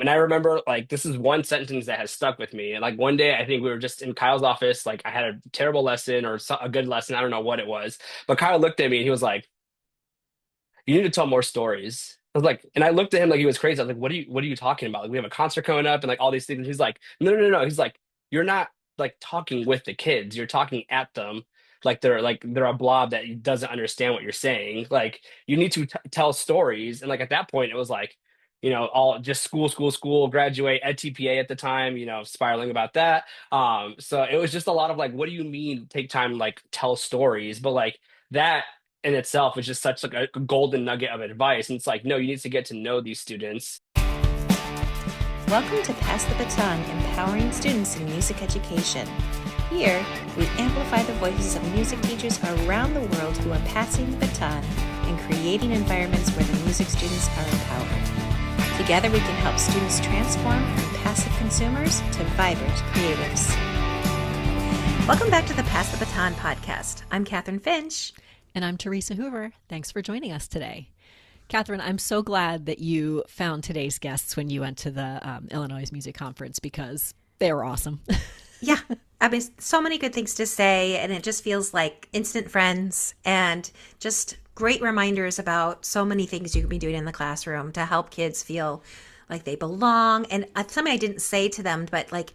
And I remember like this is one sentence that has stuck with me. And like one day, I think we were just in Kyle's office. Like I had a terrible lesson or a good lesson. I don't know what it was, but Kyle looked at me and he was like, "You need to tell more stories." I was like, and I looked at him like he was crazy. I was like, what are you talking about? Like we have a concert coming up and like all these things." And he's like, "No, no, no, no." He's like, "You're not like talking with the kids. You're talking at them. Like they're a blob that doesn't understand what you're saying. Like you need to tell stories." And like at that point, it was like, all just school, school, school, graduate, ed TPA at the time, spiraling about that. So it was just a lot of like, what do you mean take time, like tell stories? But like that in itself is just such like a golden nugget of advice. And it's like, no, you need to get to know these students. Welcome to Pass the Baton, empowering students in music education. Here, we amplify the voices of music teachers around the world who are passing the baton and creating environments where the music students are empowered. Together, we can help students transform from passive consumers to vibrant creatives. Welcome back to the Pass the Baton podcast. I'm Kathryn Finch. And I'm Theresa Hoover. Thanks for joining us today. Kathryn, I'm so glad that you found today's guests when you went to the Illinois Music Conference because they were awesome. Yeah, I mean, so many good things to say, and it just feels like instant friends and just great reminders about so many things you can be doing in the classroom to help kids feel like they belong. And something I didn't say to them, but like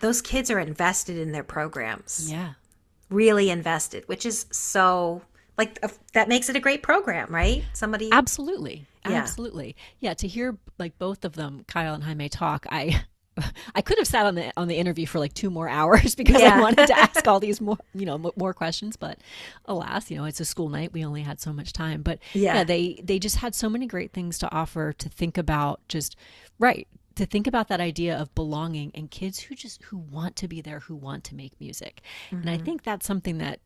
those kids are invested in their programs. Yeah. Really invested, which is so like that makes it a great program, right? Somebody Absolutely. Yeah. Absolutely. Yeah, to hear like both of them, Kyle and Jaime, talk, I could have sat on the interview for like 2 more hours because I wanted to ask all these more more questions, but alas, it's a school night. We only had so much time. But yeah, they just had so many great things to offer, to think about, to think about that idea of belonging and kids who want to be there, who want to make music. Mm-hmm. And I think that's something that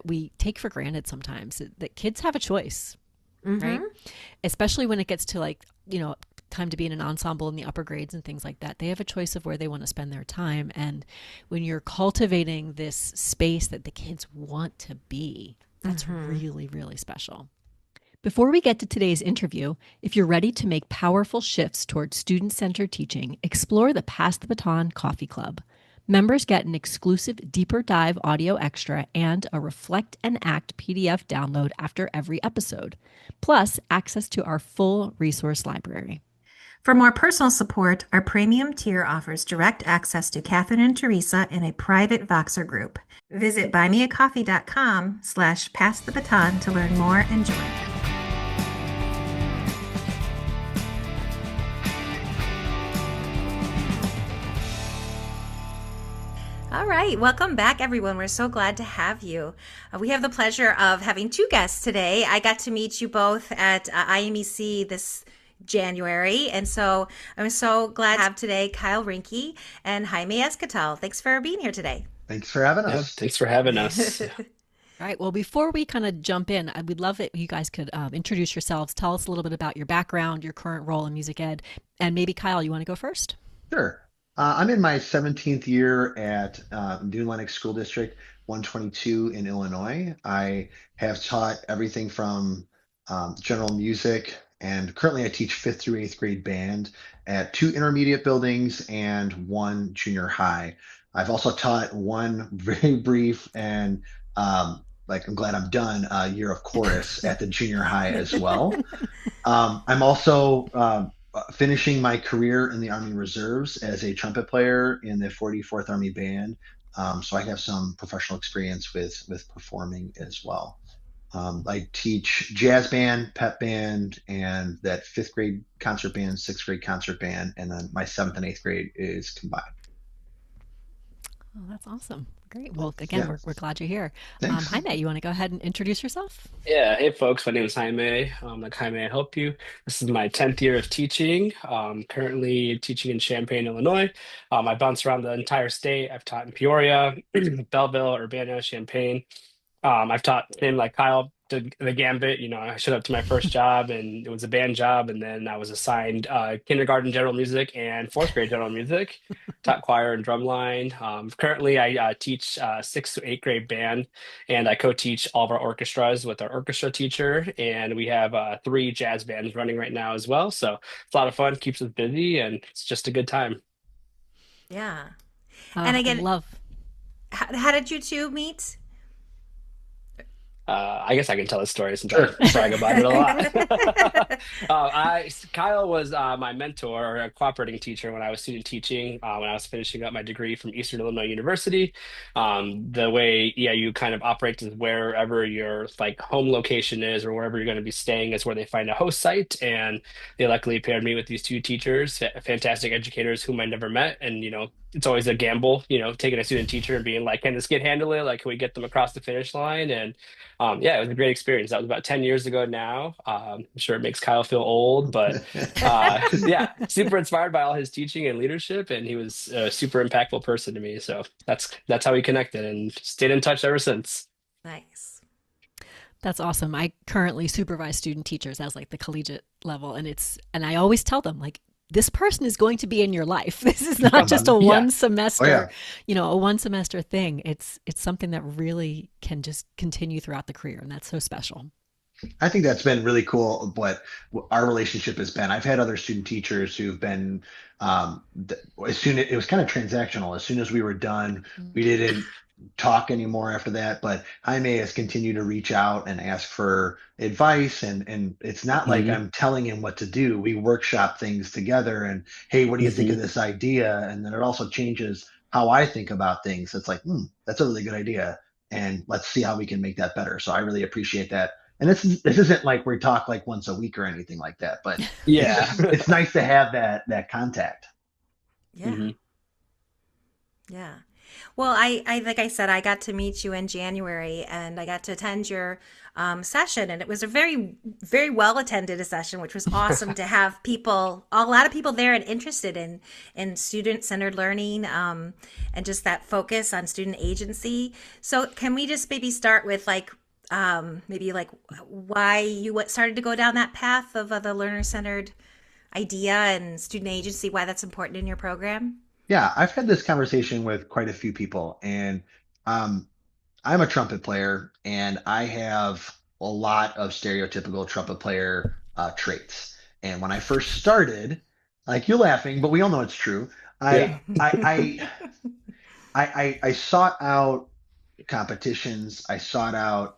we take for granted sometimes, that kids have a choice, mm-hmm. right? Especially when it gets to like, time to be in an ensemble in the upper grades and things like that. They have a choice of where they want to spend their time. And when you're cultivating this space that the kids want to be, that's mm-hmm. really, really special. Before we get to today's interview, if you're ready to make powerful shifts towards student-centered teaching, explore the Pass the Baton Coffee Club. Members get an exclusive deeper dive audio extra and a Reflect and Act PDF download after every episode, plus access to our full resource library. For more personal support, our premium tier offers direct access to Kathryn and Theresa in a private Voxer group. Visit buymeacoffee.com/passthebaton to learn more and join. All right. Welcome back, everyone. We're so glad to have you. We have the pleasure of having 2 guests today. I got to meet you both at IMEC this January. And so I'm so glad to have today Kyle Rinke and Jaime Escatel. Thanks for being here today. Thanks for having us. Yeah, thanks for having us. All right. Well, before we kind of jump in, I would love it if you guys could introduce yourselves. Tell us a little bit about your background, your current role in music ed. And maybe Kyle, you want to go first? Sure. I'm in my 17th year at Dune Lennox School District 122 in Illinois. I have taught everything from general music, and currently I teach 5th through 8th grade band at 2 intermediate buildings and 1 junior high. I've also taught 1 very brief and I'm glad I'm done year of chorus at the junior high as well. I'm also finishing my career in the Army Reserves as a trumpet player in the 44th Army Band. So I have some professional experience with performing as well. I teach jazz band, pep band, and that 5th grade concert band, 6th grade concert band, and then my 7th and 8th grade is combined. Oh, that's awesome. Great. Well, again, we're glad you're here. Jaime, you want to go ahead and introduce yourself? Yeah. Hey, folks. My name is Jaime. Like Jaime, I help you. This is my 10th year of teaching. Currently teaching in Champaign, Illinois. I bounce around the entire state. I've taught in Peoria, Belleville, Urbana, Champaign. I've taught, same like Kyle, the gambit. I showed up to my first job and it was a band job, and then I was assigned kindergarten general music and fourth grade general music, taught choir and drumline. Currently, I teach sixth to eighth grade band, and I co-teach all of our orchestras with our orchestra teacher, and we have three jazz bands running right now as well. So it's a lot of fun, keeps us busy, and it's just a good time. Yeah. And I again, love. how did you two meet? I guess I can tell this story since I Sure. brag about it a lot. Kyle was my mentor or a cooperating teacher when I was student teaching, when I was finishing up my degree from Eastern Illinois University. The way EIU kind of operates is wherever your like home location is or wherever you're going to be staying is where they find a host site. And they luckily paired me with these two teachers, fantastic educators whom I never met. And it's always a gamble, taking a student teacher and being like, can this kid handle it? Like, can we get them across the finish line? And yeah, it was a great experience. That was about 10 years ago now. I'm sure it makes Kyle feel old, but yeah, super inspired by all his teaching and leadership, and he was a super impactful person to me. So that's how we connected and stayed in touch ever since. Nice. That's awesome. I currently supervise student teachers as like the collegiate level, and I always tell them like this person is going to be in your life. This is not just a Yeah. one Oh yeah. semester, a one semester thing. It's something that really can just continue throughout the career, and that's so special. I think that's been really cool. What our relationship has been. I've had other student teachers who've been, as soon as it was kind of transactional. As soon as we were done, we didn't talk anymore after that. But Jaime has continued to reach out and ask for advice, and it's not like Hmm. I'm telling him what to do. We workshop things together, and hey, what do you think of Hmm. this idea? And then it also changes how I think about things. It's like, that's a really good idea, and let's see how we can make that better. So I really appreciate that, and this isn't like we talk like once a week or anything like that, but it's Yeah. just it's nice to have that contact. Yeah. Hmm. Yeah. Well, I like I said, I got to meet you in January and I got to attend your session, and it was a very, very well attended session, which was awesome to have people, a lot of people there and interested in student centered learning, and just that focus on student agency. So, can we just maybe start with like maybe like why you started to go down that path of the learner centered idea and student agency, why that's important in your program? Yeah, I've had this conversation with quite a few people, and um, I'm a trumpet player, and I have a lot of stereotypical trumpet player traits. And when I first started, like you're laughing, but we all know it's true. Yeah. I sought out competitions. I sought out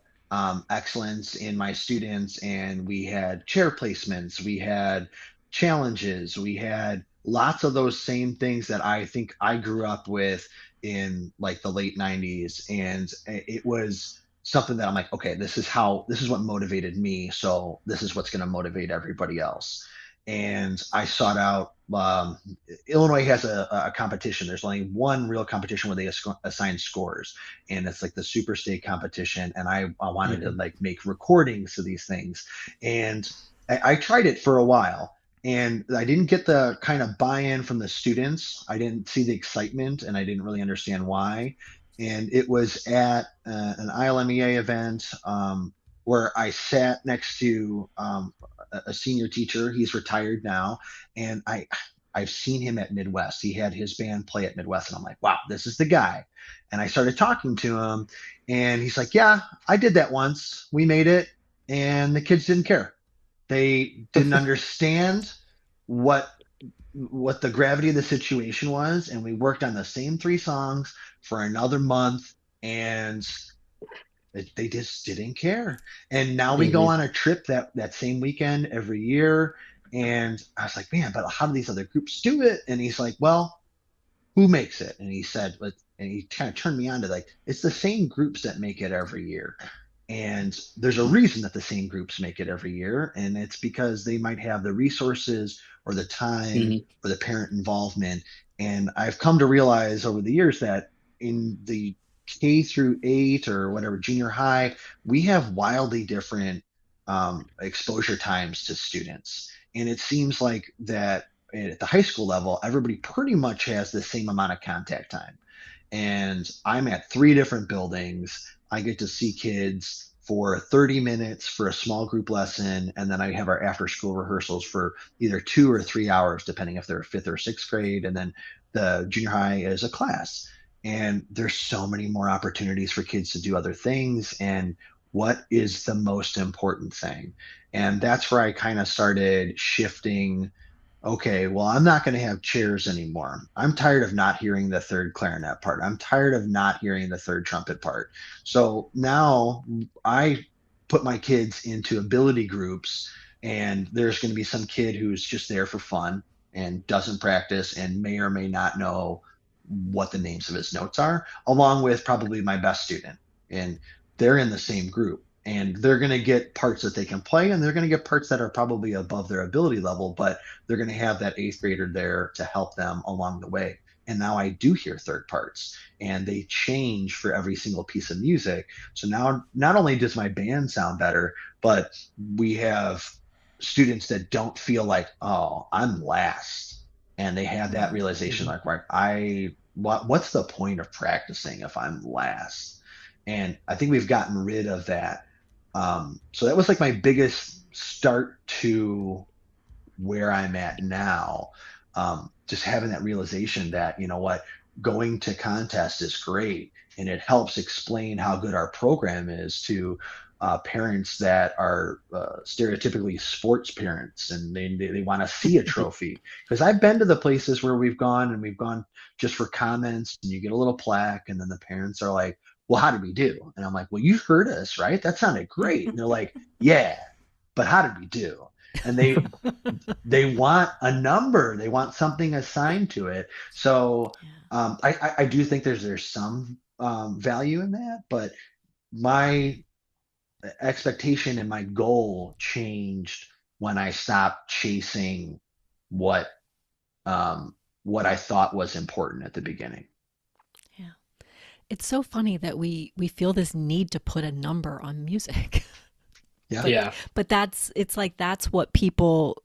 excellence in my students, and we had chair placements, we had challenges, we had lots of those same things that I think I grew up with in like the late 90s. And it was something that I'm like, okay, this is what motivated me. So this is what's going to motivate everybody else. And I sought out, Illinois has a competition. There's only one real competition where they assign scores, and it's like the super state competition. And I wanted to Hmm. like make recordings of these things. And I tried it for a while, and I didn't get the kind of buy-in from the students. I didn't see the excitement, and I didn't really understand why. And it was at an ILMEA event, where I sat next to a senior teacher. He's retired now, and I've seen him at Midwest. He had his band play at Midwest, and I'm like, wow, this is the guy. And I started talking to him, and he's like, yeah, I did that once. We made it, and the kids didn't care. They didn't understand what what the gravity of the situation was, and we worked on the same three songs for another month, and they just didn't care. And now we go Hmm. on a trip that same weekend every year. And I was like, man, but how do these other groups do it? And he's like, well, who makes it? And he said, and he kind of turned me on to like, it's the same groups that make it every year. And there's a reason that the same groups make it every year. And it's because they might have the resources or the time Hmm. or the parent involvement. And I've come to realize over the years that in the K through 8 or whatever, junior high, we have wildly different exposure times to students. And it seems like that at the high school level, everybody pretty much has the same amount of contact time. And I'm at three different buildings. I get to see kids for 30 minutes for a small group lesson. And then I have our after school rehearsals for either 2 or 3 hours, depending if they're fifth or sixth grade. And then the junior high is a class. And there's so many more opportunities for kids to do other things. And what is the most important thing? And that's where I kind of started shifting. Okay, well, I'm not going to have chairs anymore. I'm tired of not hearing the third clarinet part. I'm tired of not hearing the third trumpet part. So now I put my kids into ability groups, and there's going to be some kid who's just there for fun and doesn't practice and may or may not know what the names of his notes are, along with probably my best student. And they're in the same group. And they're going to get parts that they can play, and they're going to get parts that are probably above their ability level, but they're going to have that eighth grader there to help them along the way. And now I do hear third parts, and they change for every single piece of music. So now not only does my band sound better, but we have students that don't feel like, oh, I'm last. And they have that realization like, right, what's the point of practicing if I'm last? And I think we've gotten rid of that. So that was like my biggest start to where I'm at now. Just having that realization that, you know what, going to contest is great. And it helps explain how good our program is to parents that are stereotypically sports parents, and they want to see a trophy. Because I've been to the places where we've gone, and we've gone just for comments, and you get a little plaque, and then the parents are like, well, how did we do? And I'm like, well, you heard us, right? That sounded great. And they're like, yeah, but how did we do? And they want a number, they want something assigned to it. So I do think there's some value in that, but my expectation and my goal changed when I stopped chasing what what I thought was important at the beginning. Yeah. It's so funny that we feel this need to put a number on music. Yeah. but Yeah. but it's like that's what people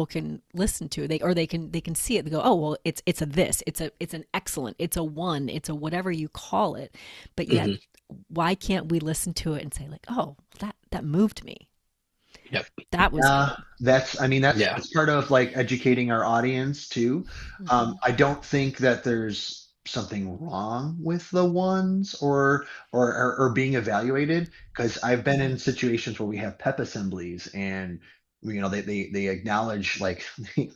can listen to. They can see it. They go, oh well, it's a this, it's an excellent, it's a one, it's a whatever you call it. But yet, Hmm. why can't we listen to it and say like, oh, that moved me. Yep. That was Yeah, good. I mean, Yeah. that's part of like educating our audience too. Hmm. I don't think that there's something wrong with the ones or being evaluated, because I've been Hmm. in situations where we have pep assemblies, and they acknowledge like they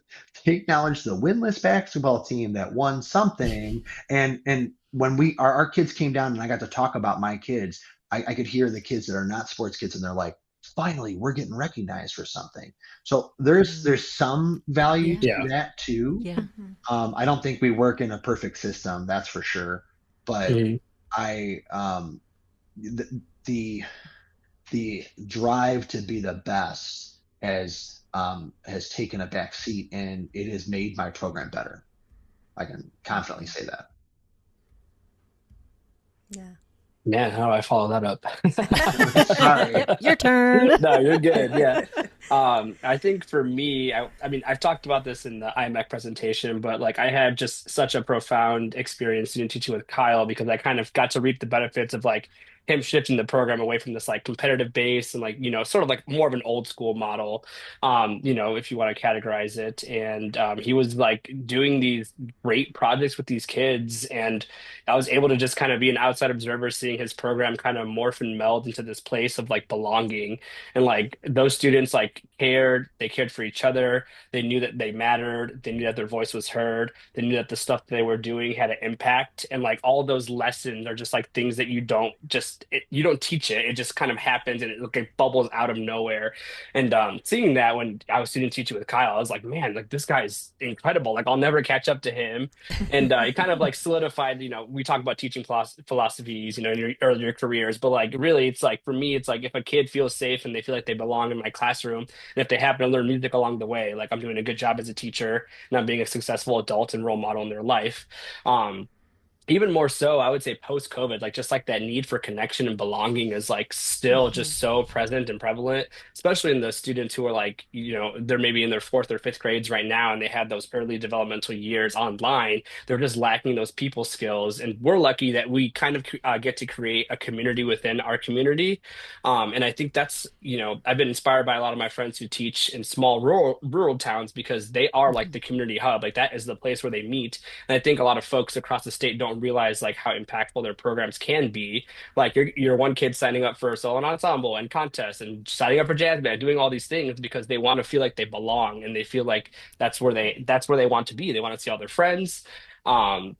acknowledge the winless basketball team that won something, and when our kids came down and I got to talk about my kids, I could hear the kids that are not sports kids, and they're like, finally we're getting recognized for something. So Mm. there's some value Yeah. to Yeah. that too. Yeah. I don't think we work in a perfect system, that's for sure. But Hmm. I the the drive to be the best has taken a back seat, and it has made my program better. I can confidently say that. Yeah. Man, how do I follow that up? Sorry. Yep, your turn. No, you're good. Yeah. I think for me, I mean, I've talked about this in the IMEC presentation, but like I had just such a profound experience student teaching with Kyle because I kind of got to reap the benefits of like him shifting the program away from this like competitive base and like, sort of like more of an old school model, if you want to categorize it. And he was like doing these great projects with these kids. And I was able to just kind of be an outside observer, seeing his program kind of morph and meld into this place of like belonging. And like those students like cared, they cared for each other. They knew that they mattered. They knew that their voice was heard. They knew that the stuff that they were doing had an impact. And like all those lessons are just like things that you don't teach it. It just kind of happens and it like bubbles out of nowhere. And seeing that when I was student teaching with Kyle, I was like, man, like this guy's incredible. Like I'll never catch up to him. And it kind of like solidified, we talk about teaching philosophies, in your earlier careers, but like really it's like for me, it's like if a kid feels safe and they feel like they belong in my classroom, and if they happen to learn music along the way, like I'm doing a good job as a teacher and I'm being a successful adult and role model in their life. Um, even more so, I would say post COVID, like just like that need for connection and belonging is like still Hmm. just so present and prevalent, especially in the students who are like, they're maybe in their fourth or fifth grades right now and they had those early developmental years online. They're just lacking those people skills. And we're lucky that we kind of get to create a community within our community. And I think that's, I've been inspired by a lot of my friends who teach in small rural towns because they are like Hmm. the community hub. Like that is the place where they meet, and I think a lot of folks across the state don't realize like how impactful their programs can be. Like you're one kid signing up for a solo and ensemble and contests and signing up for jazz band, doing all these things because they want to feel like they belong and they feel like that's where they want to be. They want to see all their friends. Um,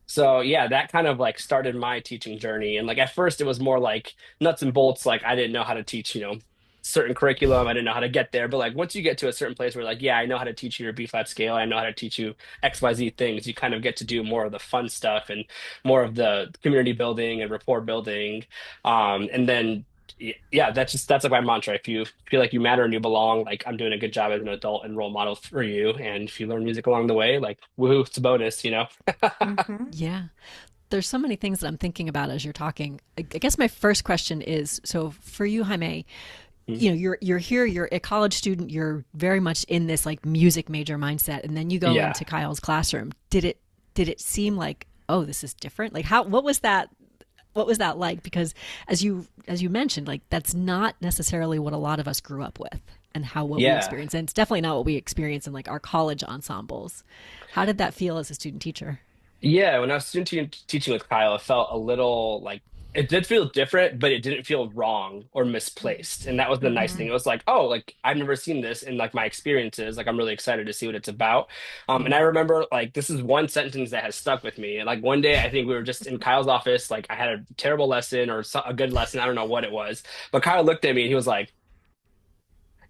so yeah, that kind of like started my teaching journey. And like at first it was more like nuts and bolts, like I didn't know how to teach, certain curriculum. I didn't know how to get there. But like once you get to a certain place where like, yeah, I know how to teach you your B flat scale, I know how to teach you XYZ things, you kind of get to do more of the fun stuff and more of the community building and rapport building. And then yeah, that's like my mantra. If you feel like you matter and you belong, like I'm doing a good job as an adult and role model for you. And if you learn music along the way, like woohoo, it's a bonus. Hmm. Yeah. There's so many things that I'm thinking about as you're talking. I guess my first question is, so for you, Jaime, you're here, you're a college student, you're very much in this like music major mindset, and then you go Yeah. into Kyle's classroom. Did it seem like, oh, this is different? Like how what was that like? Because as you mentioned, like that's not necessarily what a lot of us grew up with and how what we Yeah. experience. And it's definitely not what we experience in like our college ensembles. How did that feel as a student teacher? Yeah, when I was teaching with Kyle, it felt a little like it did feel different, but it didn't feel wrong or misplaced. And that was the nice thing. It Hmm. was like, oh, like I've never seen this in like my experiences. Like I'm really excited to see what it's about. And I remember like this is one sentence that has stuck with me. And like one day, I think we were just in Kyle's office. Like I had a terrible lesson or a good lesson. I don't know what it was, but Kyle looked at me and he was like,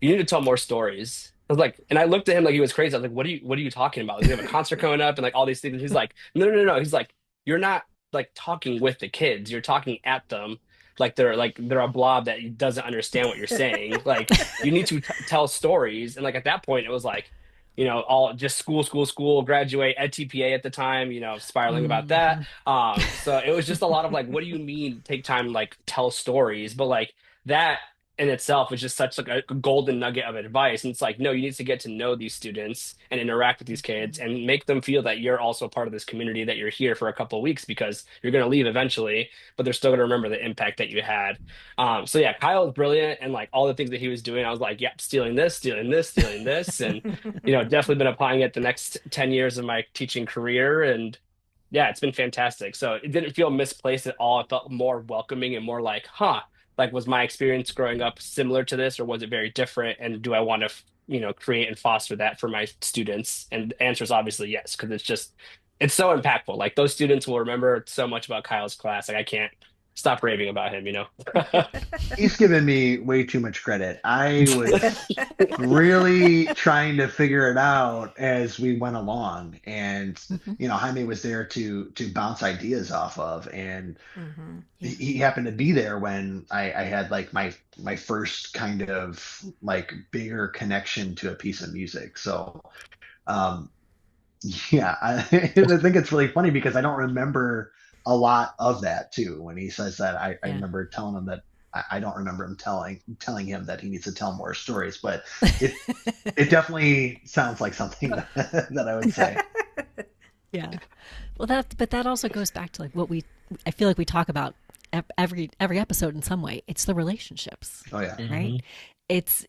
you need to tell more stories. I was like, and I looked at him like he was crazy. I was like, what are you talking about? Like, we have a concert coming up and like all these things. And he's like, no, no, no, no. He's like, you're not like talking with the kids. You're talking at them like they're a blob that doesn't understand what you're saying. Like you need to tell stories. And like at that point, it was like, all just school, school, school, graduate, ed TPA at the time, spiraling about that. Mm-hmm. So it was just a lot of like, what do you mean take time, like tell stories? But like that in itself is just such like a golden nugget of advice. And it's like, no, you need to get to know these students and interact with these kids and make them feel that you're also part of this community, that you're here for a couple of weeks because you're going to leave eventually, but they're still going to remember the impact that you had. So yeah, Kyle was brilliant, and like all the things that he was doing, I was like, yep, stealing this, stealing this, stealing this, and definitely been applying it the next 10 years of my teaching career. And yeah, it's been fantastic. So it didn't feel misplaced at all. It felt more welcoming and more like, huh, like was my experience growing up similar to this or was it very different? And do I want to, create and foster that for my students? And the answer is obviously yes, because it's so impactful. Like those students will remember so much about Kyle's class. Like I can't stop raving about him. He's given me way too much credit. I was really trying to figure it out as we went along, and Mm-hmm. Jaime was there to bounce ideas off of, and Hmm. Yeah. he happened to be there when I had like my first kind of like bigger connection to a piece of music. So um, yeah, I think it's really funny because I don't remember a lot of that too. When he says that, I Yeah. remember telling him that I don't remember him telling him that he needs to tell more stories, but it it definitely sounds like something that I would say. Yeah. Well, but that also goes back to like what I feel like we talk about every episode in some way. It's the relationships, Oh yeah. right? Mhm. It's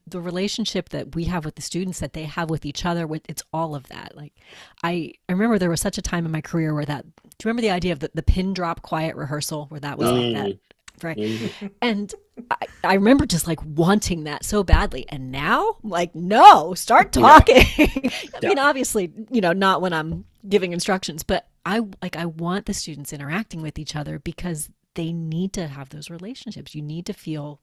the relationship that we have with the students, that they have with each other. It's all of that. Like I remember there was such a time in my career where that. Do you remember the idea of the pin drop quiet rehearsal, where that was like that? Mm, Right. mm. And I remember just like wanting that so badly. And now, like, no, start Yeah, talking. I yeah. mean, obviously, not when I'm giving instructions, but I want the students interacting with each other because they need to have those relationships. You need to feel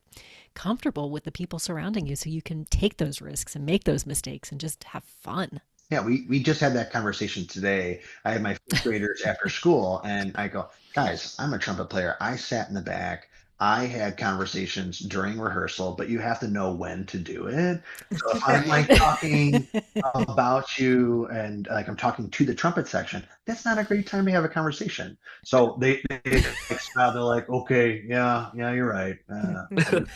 comfortable with the people surrounding you so you can take those risks and make those mistakes and just have fun. Yeah, we just had that conversation today. I had my fifth graders after school, and I go, guys, I'm a trumpet player. I sat in the back. I had conversations during rehearsal, but you have to know when to do it. So if I'm like talking about you and like I'm talking to the trumpet section, that's not a great time to have a conversation. So they like smile, they're like, okay, yeah, yeah, you're right. And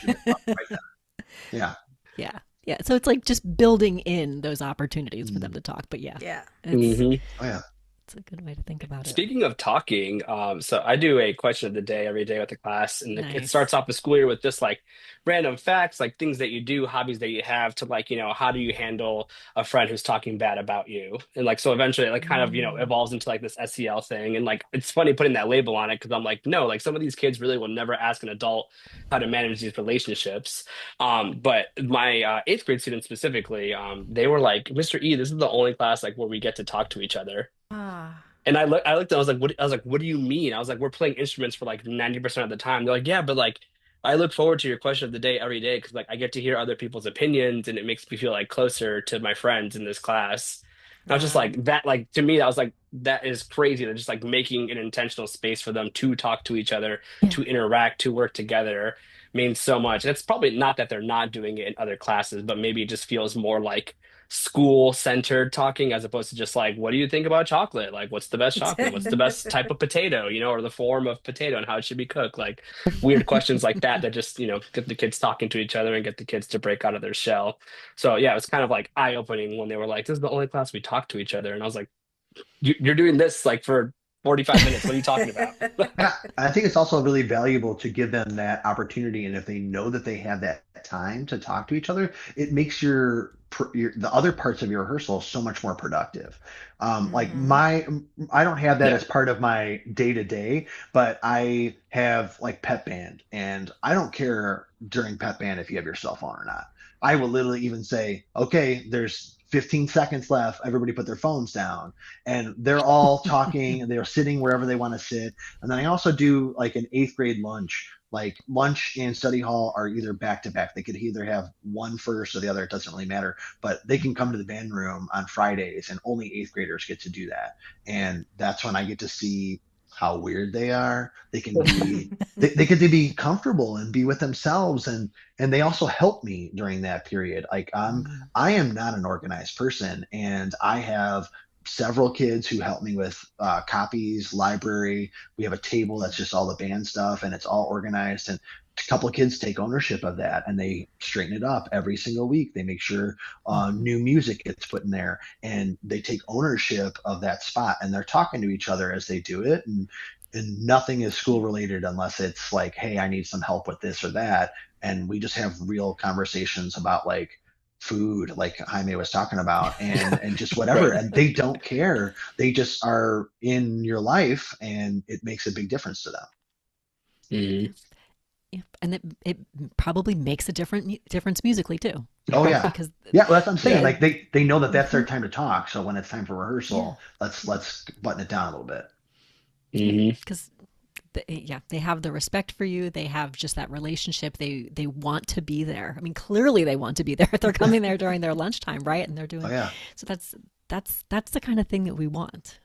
you talk right then. Yeah. Yeah. Yeah. So it's like just building in those opportunities for them Mm. to talk. But yeah, Yeah. it's hmm Oh yeah. it's a good way to think about it. Speaking of talking, so I do a question of the day every day with the class, and it Nice. starts off the school year with just like random facts, like things that you do, hobbies that you have, to like, how do you handle a friend who's talking bad about you? And like, so eventually it like kind of, Mm. evolves into like this SEL thing. And like, it's funny putting that label on it because I'm like, no, like some of these kids really will never ask an adult how to manage these relationships. But my eighth grade students specifically, they were like, Mr. E, this is the only class like where we get to talk to each other. Ah. And I looked, and I was like, what do you mean? I was like, we're playing instruments for like 90% of the time. They're like, yeah, but like, I look forward to your question of the day every day because like I get to hear other people's opinions and it makes me feel like closer to my friends in this class. And I was just Wow. like that, like to me, that was like that is crazy. They're just like making an intentional space for them to talk to each other, Yeah. to interact, to work together means so much. And it's probably not that they're not doing it in other classes, but maybe it just feels more like school centered talking as opposed to just like, what do you think about chocolate? Like, what's the best chocolate? What's the best type of potato, or the form of potato and how it should be cooked? Like weird questions like that, that just, get the kids talking to each other and get the kids to break out of their shell. So yeah, it was kind of like eye opening when they were like, this is the only class we talk to each other. And I was like, you're doing this like for 45 minutes. What are you talking about? And I think it's also really valuable to give them that opportunity. And if they know that they have that time to talk to each other, it makes your the other parts of your rehearsal so much more productive. Like Mm-hmm. I don't have that Yeah. as part of my day to day, but I have like pep band, and I don't care during pep band if you have your cell phone or not. I will literally even say, okay, there's 15 seconds left. Everybody put their phones down, and they're all talking and they're sitting wherever they want to sit. And then I also do like an eighth grade lunch. Like lunch and study hall are either back to back. They could either have one first or the other. It doesn't really matter. But they can come to the band room on Fridays, and only eighth graders get to do that. And that's when I get to see how weird they are. They get to be comfortable and be with themselves, and they also help me during that period. Like Mm. I am not an organized person, and I have several kids who help me with copies, library. We have a table that's just all the band stuff, and it's all organized. And a couple of kids take ownership of that, and they straighten it up every single week. They make sure Mhm. new music gets put in there, and they take ownership of that spot. And they're talking to each other as they do it, and nothing is school related unless it's like, hey, I need some help with this or that. And we just have real conversations about like food, like Jaime was talking about, and just whatever. Right. And they don't care. They just are in your life, and it makes a big difference to them. Mhm. Yeah. And it probably makes a difference musically too, Oh right? yeah. Because Yeah, well, that's what I'm saying. Yeah. Like they know that that's their Mhm. time to talk. So when it's time for Yeah. rehearsal, let's button it down a little bit. hmm Because yeah, they have the respect for you. They have just that relationship. They want to be there. I mean, clearly they want to be there. They're coming there during their lunchtime, right? And they're Oh doing yeah. so. That's the kind of thing that we want.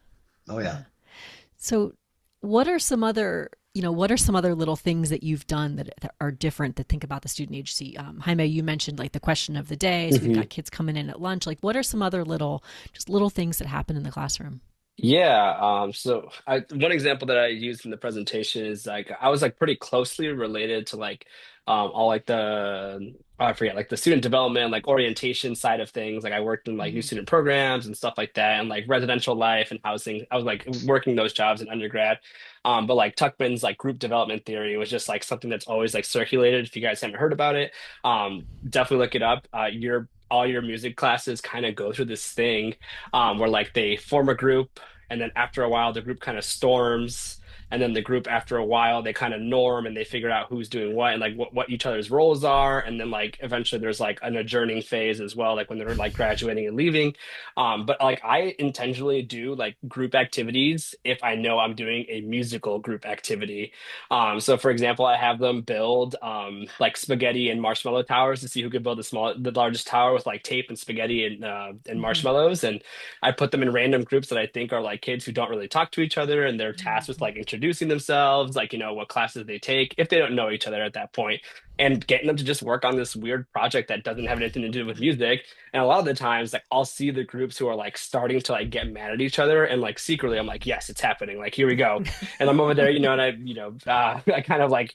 Oh yeah. Yeah. So, what are some other what are some other little things that you've done that are different that think about the student agency? Jaime, you mentioned like the question of the day. So we've hmm got kids coming in at lunch. Like, what are some other little things that happen in the classroom? Yeah, so one example that I used in the presentation is like I was like pretty closely related to like all like I forget like the student development, like orientation side of things. Like I worked in like new Mm. student programs and stuff like that, and like residential life and housing. I was like working those jobs in undergrad. But like Tuckman's like group development theory was just like something that's always like circulated. If you guys haven't heard about it, definitely look it up. Your all your music classes kind of go through this thing where like they form a group and then after a while the group kind of storms and then the group after a while they kind of norm and they figure out who's doing what and like what each other's roles are and then like eventually there's like an adjourning phase as well like when they're like graduating and leaving but like I intentionally do like group activities if I know I'm doing a musical group activity so for example I have them build like spaghetti and marshmallow towers to see who can build the largest tower with like tape and spaghetti and Hmm. marshmallows and I put them in random groups that I think are like kids who don't really talk to each other, and they're tasked with Hmm. like introducing introducing themselves, like, what classes they take, if they don't know each other at that point, and getting them to just work on this weird project that doesn't have anything to do with music. And a lot of the times, like, I'll see the groups who are like starting to like get mad at each other, and like secretly, I'm like, yes, it's happening. Like, here we go. And I'm over there, and I kind of like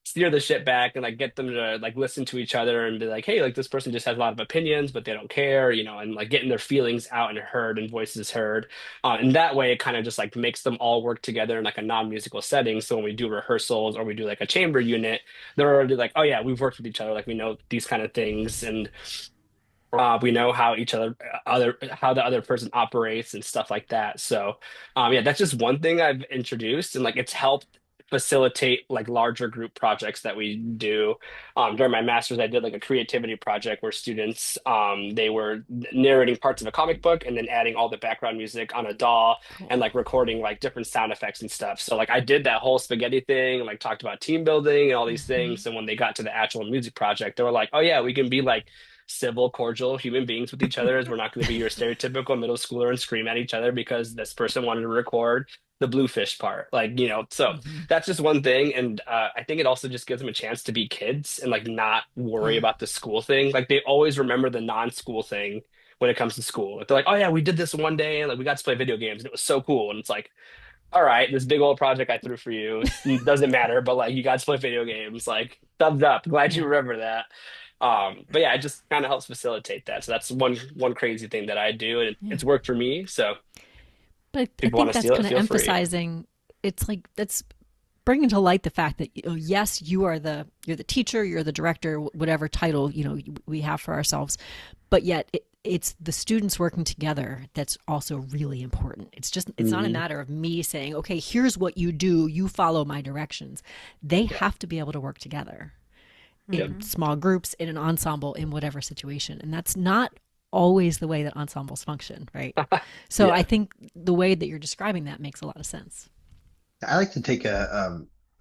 steer the shit back and like get them to like listen to each other and be like, hey, like this person just has a lot of opinions, but they don't care, and like getting their feelings out and heard and voices heard. And that way, it kind of just like makes them all work together in like a non-musical setting. So when we do rehearsals or we do like a chamber unit, they're already like, oh yeah, we've worked with each other, like we know these kind of things, and we know how how the other person operates and stuff like that. So, yeah, that's just one thing I've introduced, and like it's helped facilitate like larger group projects that we do. During my master's, I did like a creativity project where students they were narrating parts of a comic book and then adding all the background music on a DAW and Cool. like recording like different sound effects and stuff. So like I did that whole spaghetti thing, and, like talked about team building and all these Hmm. things. And when they got to the actual music project, they were like, "Oh yeah, we can be like civil, cordial human beings with each other. As we're not going to be your stereotypical middle schooler and scream at each other because this person wanted to record the bluefish part." Like, so Hmm. that's just one thing. And I think it also just gives them a chance to be kids and like not worry Yeah. about the school thing. Like they always remember the non-school thing when it comes to school. Like, they're like, oh yeah, we did this one day and like we got to play video games and it was so cool. And it's like, all right, this big old project I threw for you doesn't matter, but like you got to play video games. Like, thumbs up. Glad you Yeah. remember that. But yeah, it just kind of helps facilitate that. So that's one crazy thing that I do, and Yeah. it's worked for me. So But I people want think to that's steal it, kind of feel free. emphasizing it's like that's bringing to light the fact that yes, you're the teacher, you're the director, whatever title we have for ourselves, but yet it's the students working together that's also really important. It's not a Hmm. matter of me saying, okay, here's what you do, you follow my directions. They Yeah. have to be able to work together Yep. in small groups, in an ensemble, in whatever situation, and that's not always the way that ensembles function, right? So I Yeah. think the way that you're describing that makes a lot of sense. I like to take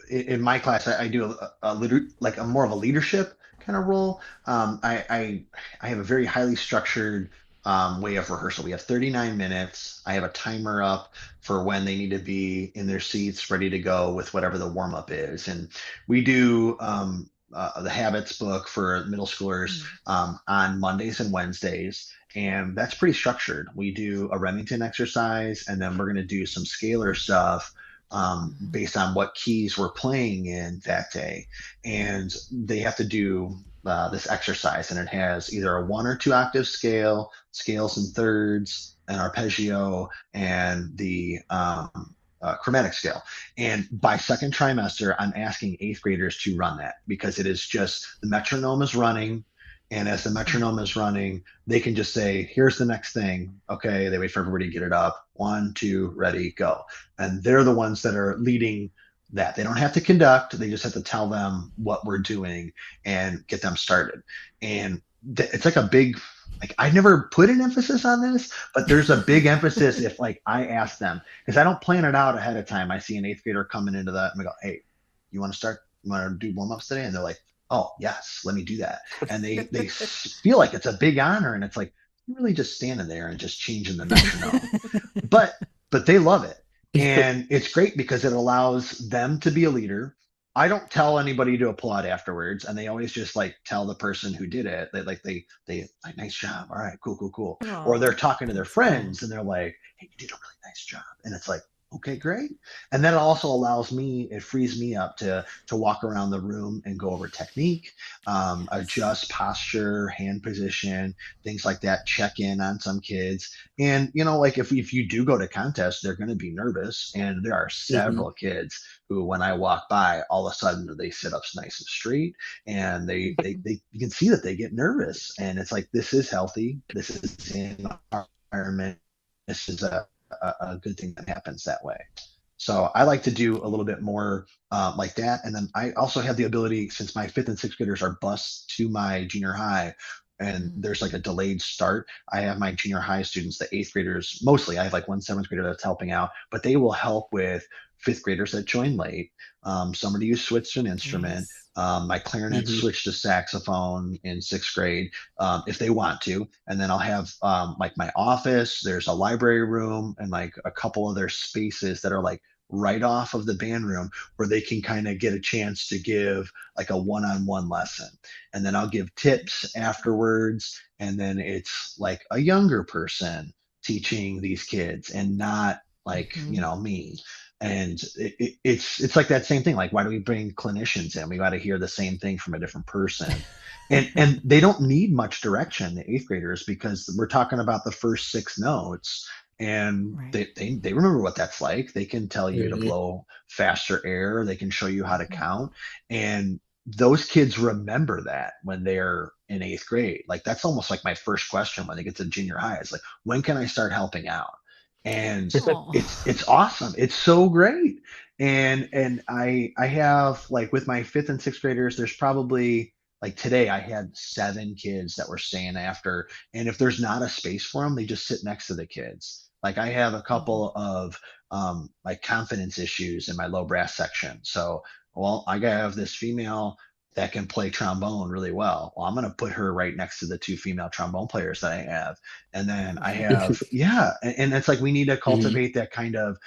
in my class, I do a like a more of a leadership kind of role. I have a very highly structured way of rehearsal. We have 39 minutes. I have a timer up for when they need to be in their seats, ready to go with whatever the warm up is. And we do the habits book for middle schoolers Mm. on Mondays and Wednesdays. And that's pretty structured. We do a Remington exercise, and then we're going to do some scalar stuff Mhm. based on what keys we're playing in that day. And they have to do this exercise, and it has either a 1 or 2 octave scale, scales and thirds, an arpeggio, and the chromatic scale. And by second trimester, I'm asking eighth graders to run that because it is just the metronome is running. And as the Mm. metronome is running, they can just say, here's the next thing. Okay. They wait for everybody to get it up. 1, 2, ready, go. And they're the ones that are leading that. They don't have to conduct, they just have to tell them what we're doing and get them started. And it's like a big, like, I never put an emphasis on this, but there's a big emphasis if like I ask them, because I don't plan it out ahead of time. I see an eighth grader coming into that and I go, hey, you want to start? You want to do warm ups today? And they're like, oh yes, let me do that. And they feel like it's a big honor, and it's like you're really just standing there and just changing the metronome. But they love it. And it's great because it allows them to be a leader. I don't tell anybody to applaud afterwards, and they always just like tell the person who did it. They like, nice job. All right, cool, cool, cool. Or they're Oh, talking to their That's cool. friends and they're like, hey, you did a really nice job. And it's like, okay, great. And then it also allows me, it frees me up to walk around the room and go over technique, Yes. adjust posture, hand position, things like that, check in on some kids. And like if you do go to contests, they're going to be nervous, and there are Hmm. several kids who, when I walk by, all of a sudden they sit up nice and straight, and they you can see that they get nervous, and it's like this is healthy, this is the environment, this is a good thing that happens that way. So I like to do a little bit more like that. And then I also have the ability, since my fifth and sixth graders are bused to my junior high, and Mm. there's like a delayed start. I have my junior high students, the eighth graders, mostly. I have like one seventh grader that's helping out, but they will help with fifth graders that join late. Somebody who switched an instrument. Nice. My clarinet Hmm. switched to saxophone in sixth grade if they want to. And then I'll have like my office, there's a library room, and like a couple other spaces that are like right off of the band room where they can kind of get a chance to give like a one-on-one lesson. And then I'll give tips afterwards. And then it's like a younger person teaching these kids and not like, Mm-hmm. me. And it's like that same thing. Like, why do we bring clinicians in? We got to hear the same thing from a different person. And they don't need much direction, the eighth graders, because we're talking about the first six notes, and Right. they remember what that's like. They can tell you to Hmm. blow faster air. They can show you how to Mm-hmm. count. And those kids remember that when they're in eighth grade. Like, that's almost like my first question when they get to junior high. It's like, when can I start helping out? And Oh. it's awesome. It's so great. And I have, like, with my fifth and sixth graders, there's probably, like, today I had seven kids that were staying after. And if there's not a space for them, they just sit next to the kids. Like, I have a Mm-hmm. couple of like confidence issues in my low brass section. So, well, I gotta have this female that can play trombone really well. Well, I'm going to put her right next to the two female trombone players that I have. And then I have, yeah. And it's like, we need to Hmm. cultivate that kind of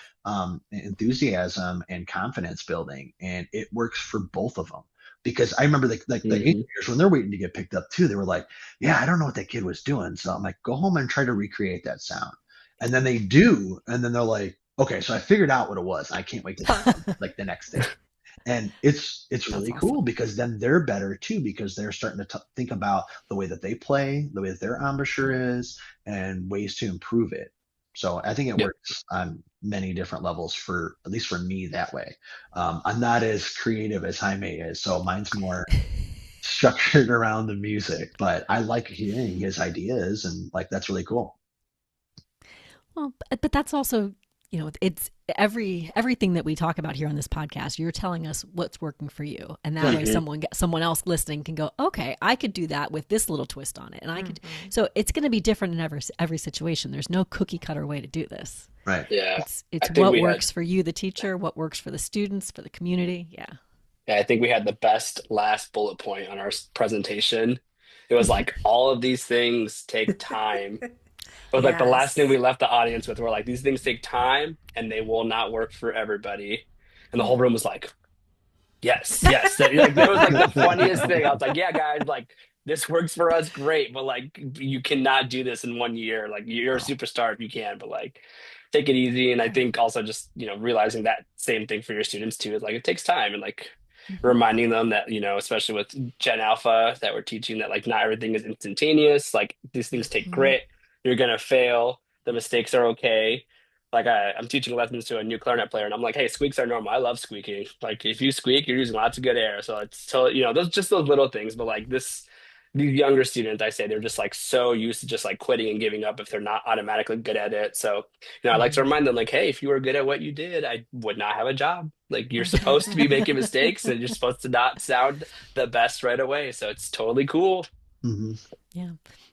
enthusiasm and confidence building. And it works for both of them. Because I remember the eighth Hmm. years when they're waiting to get picked up too, they were like, yeah, I don't know what that kid was doing. So I'm like, go home and try to recreate that sound. And then they do. And then they're like, okay, so I figured out what it was. I can't wait to tell them like the next day. And it's That's really cool awesome. because then they're better too, because they're starting to think about the way that they play, the way that their embouchure is, and ways to improve it. So I think it Yep. works on many different levels, for at least for me, that way. I'm not as creative as Jaime is, so mine's more structured around the music, but I like hearing his ideas, and like, that's really cool. Well, but that's also, it's everything that we talk about here on this podcast. You're telling us what's working for you, and that way Right. Hmm. someone else listening can go, okay, I could do that with this little twist on it, and I could. Mm-hmm. So it's going to be different in every situation. There's no cookie cutter way to do this. Right. Yeah. It's I think what we had works for you, the teacher, what works for the students, for the community. Yeah. Yeah, I think we had the best last bullet point on our presentation. It was like all of these things take time. It was like the last thing we Yes. left the audience with. We're like, these things take time and they will not work for everybody. And the whole Yeah. room was like, yes, yes. Like that was like the funniest thing. I was like, yeah, guys, like this works for us, great, but like you cannot do this in 1 year. Like you're a Oh, superstar if you can, but like take it easy. And I Yeah. think also just, realizing that same thing for your students too is like it takes time and like Hmm. reminding them that, especially with Gen Alpha that we're teaching that like not everything is instantaneous. Like these things take Hmm. grit. You're gonna fail. The mistakes are okay. Like I'm teaching lessons to a new clarinet player, and I'm like, "Hey, squeaks are normal. I love squeaking. Like if you squeak, you're using lots of good air. So it's so those just those little things. But like these younger students, I say they're just like so used to just like quitting and giving up if they're not automatically good at it. So I like to Hmm. remind them like, hey, if you were good at what you did, I would not have a job. Like you're supposed to be making mistakes, and you're supposed to not sound the best right away. So it's totally cool. hmm. Yeah.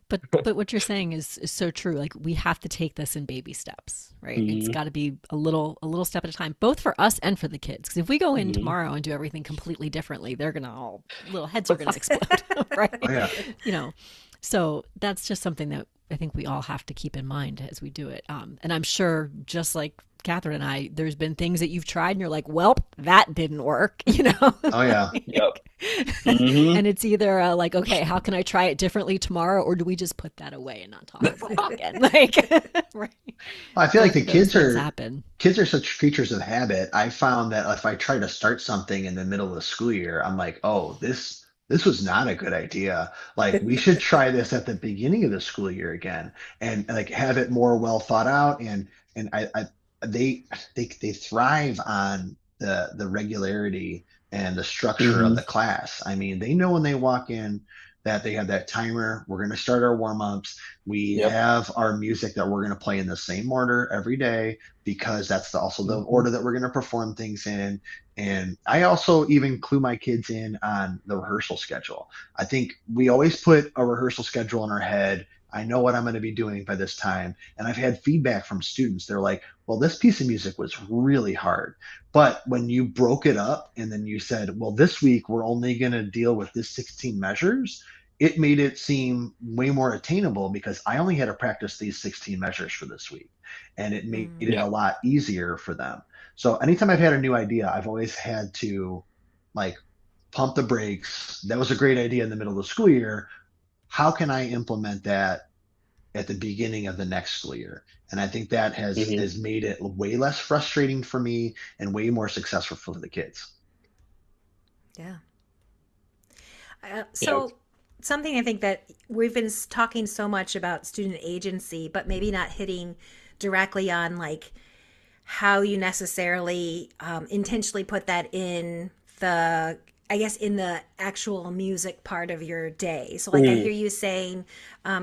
But what you're saying is so true. Like we have to take this in baby steps, right? It's Hmm. got to be a little step at a time, both for us and for the kids. Because if we go in Hmm. tomorrow and do everything completely differently, they're gonna all little heads are gonna explode, Oh, right? yeah. You know, so that's just something that I think we all have to keep in mind as we do it. And I'm sure, just like Kathryn and I, there's been things that you've tried and you're like, well, that didn't work, Oh, yeah. Yep. Hmm. And it's either like, okay, how can I try it differently tomorrow, or do we just put that away and not talk about it again? Like, right? I feel like Both the of those kids things are happen. kids are such creatures of habit. I found that if I try to start something in the middle of the school year, I'm like, oh, this was not a good idea. Like, we should try this at the beginning of the school year again, and like have it more well thought out. And they they thrive on the regularity and the structure of Hmm. the class. I mean, they know when they walk in that they have that timer. We're going to start our warm ups. We Yep. have our music that we're going to play in the same order every day, because that's also the Hmm. order that we're going to perform things in. And I also even clue my kids in on the rehearsal schedule. I think we always put a rehearsal schedule in our head. I know what I'm going to be doing by this time. And I've had feedback from students. They're like, well, this piece of music was really hard. But when you broke it up and then you said, well, this week we're only going to deal with this 16 measures, it made it seem way more attainable because I only had to practice these 16 measures for this week. And it made it Yeah. a lot easier for them. So anytime I've had a new idea, I've always had to like pump the brakes. That was a great idea in the middle of the school year. How can I implement that at the beginning of the next school year? And I think that Hmm. has made it way less frustrating for me and way more successful for the kids. Yeah. Yeah. So something I think that we've been talking so much about student agency, but maybe not hitting directly on like how you necessarily intentionally put that in the, I guess, in the actual music part of your day. So like I Mm. hear you saying,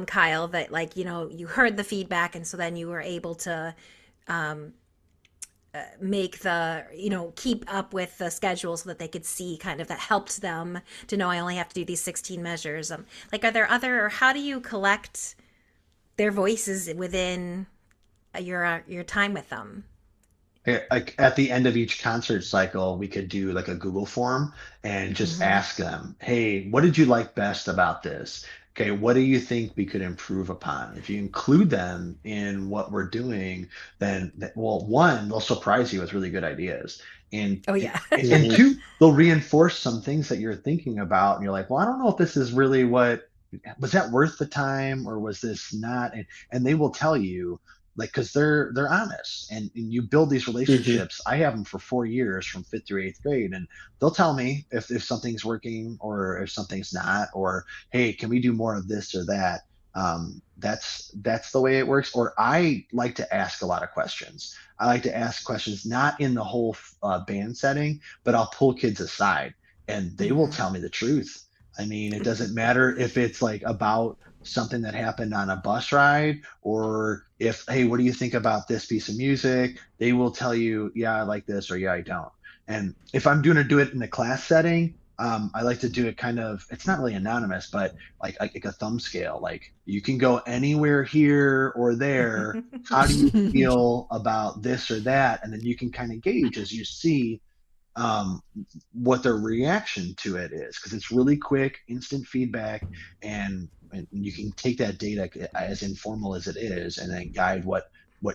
Kyle, that like, you know, you heard the feedback and so then you were able to make the, you know, keep up with the schedule so that they could see kind of that helped them to know I only have to do these 16 measures. Like are there other, or how do you collect their voices within your time with them? Like at the end of each concert cycle, we could do like a Google form and just Mm-hmm. ask them, hey, what did you like best about this? Okay, what do you think we could improve upon? If you include them in what we're doing, then well, one, they'll surprise you with really good ideas. And Oh and yeah. and Hmm. two, they'll reinforce some things that you're thinking about, and you're like, well, I don't know if this is really what was that worth the time or was this not? And they will tell you like because they're honest and you build these Hmm. relationships. I have them for 4 years from fifth through eighth grade, and they'll tell me if something's working or if something's not, or hey, can we do more of this or that. That's the way it works. Or I like to ask a lot of questions. I like to ask questions not in the whole band setting, but I'll pull kids aside and they will Mm-hmm. tell me the truth. I mean, it doesn't matter if it's like about something that happened on a bus ride or if, hey, what do you think about this piece of music? They will tell you, yeah, I like this or yeah, I don't. And if I'm going to do it in a class setting, I like to do it kind of, it's not really anonymous, but like a thumb scale. Like you can go anywhere here or there. How do you feel about this or that? And then you can kind of gauge as you see um, what their reaction to it is because it's really quick, instant feedback, and you can take that data as informal as it is, and then guide what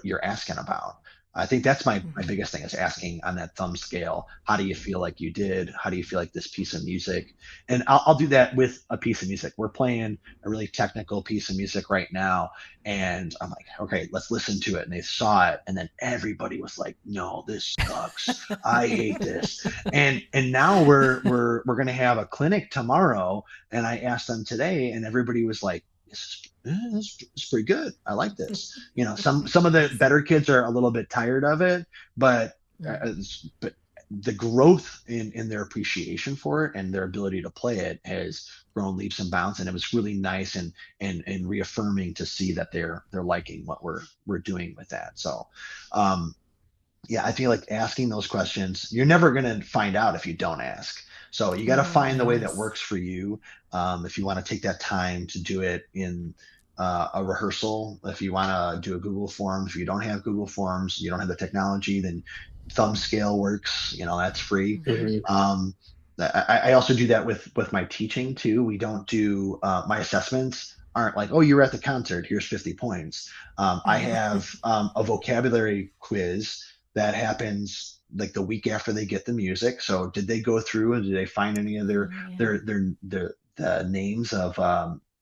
you're asking about. I think that's my Mm-hmm. biggest thing is asking on that thumb scale. How do you feel like you did? How do you feel like this piece of music? And I'll do that with a piece of music. We're playing a really technical piece of music right now, and I'm like, okay, let's listen to it. And they saw it, and then everybody was like, no, this sucks. I hate this. And now we're gonna have a clinic tomorrow, and I asked them today, and everybody was like, this is pretty good. I like this. You know, some of the better kids are a little bit tired of it, but uh, but the growth in their appreciation for it and their ability to play it has grown leaps and bounds, and it was really nice and reaffirming to see that they're liking what we're doing with that. So um, yeah, I feel like asking those questions, you're never going to find out if you don't ask. So you got to Mm-hmm. find the way that Yes. works for you. If you want to take that time to do it in a rehearsal, if you want to do a Google Forms, if you don't have Google Forms, you don't have the technology, then thumb scale works. You know, that's free. Mm-hmm. Hmm. Um, I also do that with my teaching too. We don't do my assessments aren't like, oh, you were at the concert, here's 50 points. I have a vocabulary quiz that happens like the week after they get the music. So did they go through and did they find any of Oh, yeah. their the names of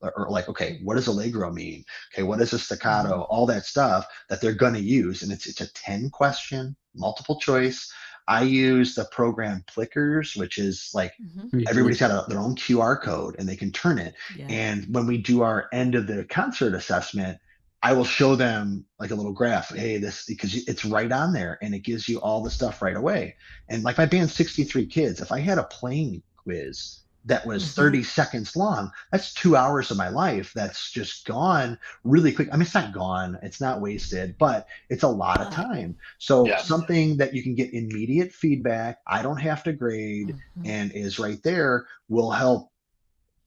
or like, okay, what does allegro mean? Okay, what is a Mm-hmm. staccato? All that stuff that they're going to use, and it's a 10 question multiple choice. I use the program Plickers, which is like Mm-hmm. Hmm. everybody's got their own QR code and they can turn it. Yeah. And when we do our end of the concert assessment, I will show them like a little graph. Hey, this because it's right on there and it gives you all the stuff right away. And like my band's 63 kids. If I had a playing quiz that was Mm-hmm. 30 seconds long, that's 2 hours of my life that's just gone really quick. I mean, it's not gone, it's not wasted, but it's a lot of But time. So Yeah. something that you can get immediate feedback, I don't have to grade, mm-hmm. and is right there will help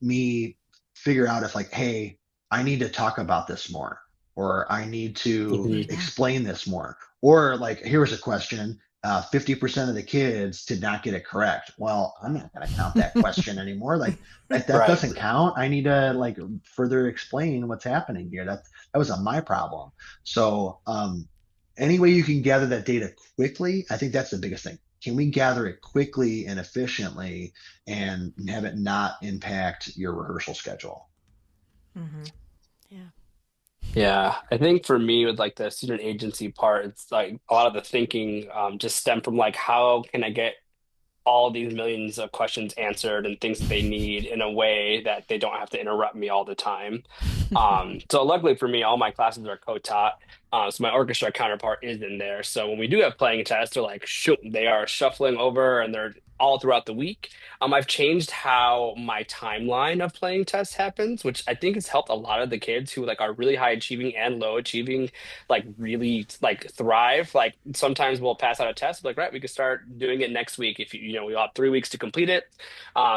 me figure out if like, hey, I need to talk about this more, or I need to Hmm. Yeah. explain this more, or like, here's a question. 50% of the kids did not get it correct. Well, I'm not going to count that question anymore. Like that Right. doesn't count. I need to like further explain what's happening here. That wasn't my problem. So any way you can gather that data quickly, I think that's the biggest thing. Can we gather it quickly and efficiently and have it not impact your rehearsal schedule? Mm-hmm. Yeah. Yeah, I think for me with like the student agency part, it's like a lot of the thinking just stem from like how can I get all these millions of questions answered and things that they need in a way that they don't have to interrupt me all the time. So luckily for me, all my classes are co-taught. So my orchestra counterpart is in there. So when we do have playing tests, they're like, shoot, they are shuffling over and they're all throughout the week. I've changed how my timeline of playing tests happens, which I think has helped a lot of the kids who like are really high achieving and low achieving, like really like thrive. Like sometimes we'll pass out a test, like, right, we could start doing it next week if we'll have 3 weeks to complete it.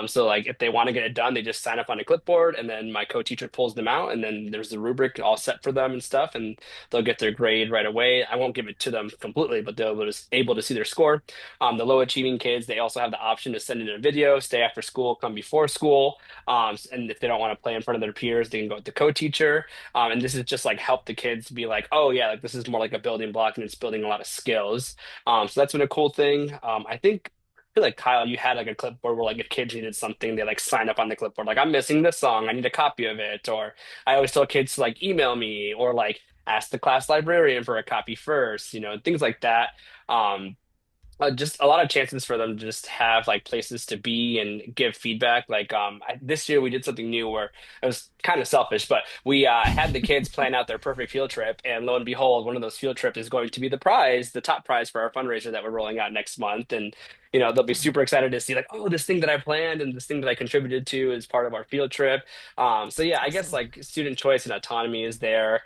So like if they want to get it done, they just sign up on a clipboard and then my co-teacher pulls them out and then there's the rubric all set for them and stuff and they'll get their grade right away. I won't give it to them completely, but they'll be able to see their score. The low achieving kids, they also have the option to send in a video, stay after school, come before school. And if they don't want to play in front of their peers, they can go with the co-teacher. And this is just like help the kids be like, oh yeah, like this is more like a building block and it's building a lot of skills. So that's been a cool thing. I feel like Kyle, you had like a clipboard where like if kids needed something, they like sign up on the clipboard, like I'm missing this song, I need a copy of it. Or I always tell kids to like email me or like ask the class librarian for a copy first, things like that. Um, just a lot of chances for them to just have like places to be and give feedback. Like this year we did something new where it was kind of selfish, but we had the kids plan out their perfect field trip, and lo and behold, one of those field trips is going to be the prize, the top prize for our fundraiser that we're rolling out next month. And they'll be super excited to see like, oh, this thing that I planned and this thing that I contributed to is part of our field trip. So yeah, I guess Awesome. like student choice and autonomy is there.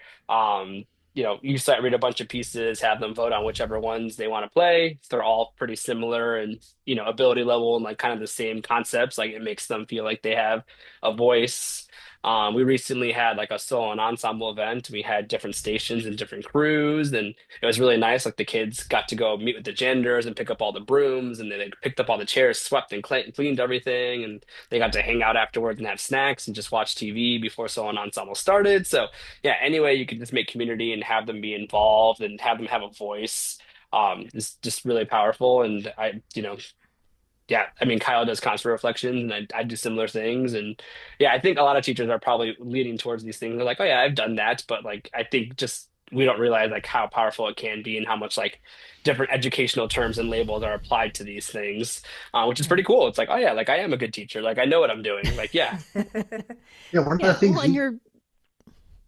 You start read a bunch of pieces, have them vote on whichever ones they want to play. They're all pretty similar and ability level and like kind of the same concepts. Like it makes them feel like they have a voice. We recently had like a solo and ensemble event. We had different stations and different crews, and it was really nice. Like the kids got to go meet with the janitors and pick up all the brooms, and then they picked up all the chairs, swept and cleaned everything, and they got to hang out afterwards and have snacks and just watch TV before solo and ensemble started. So yeah, any way you can just make community and have them be involved and have them have a voice is just really powerful. And yeah, I mean, Kyle does constant reflections and I do similar things. And yeah, I think a lot of teachers are probably leaning towards these things. They're like, oh yeah, I've done that. But like, I think just we don't realize like how powerful it can be and how much like different educational terms and labels are applied to these things, which is Yeah. pretty cool. It's like, oh yeah, like I am a good teacher. Like I know what I'm doing. Like, yeah. Yeah, Yeah. Well, and you're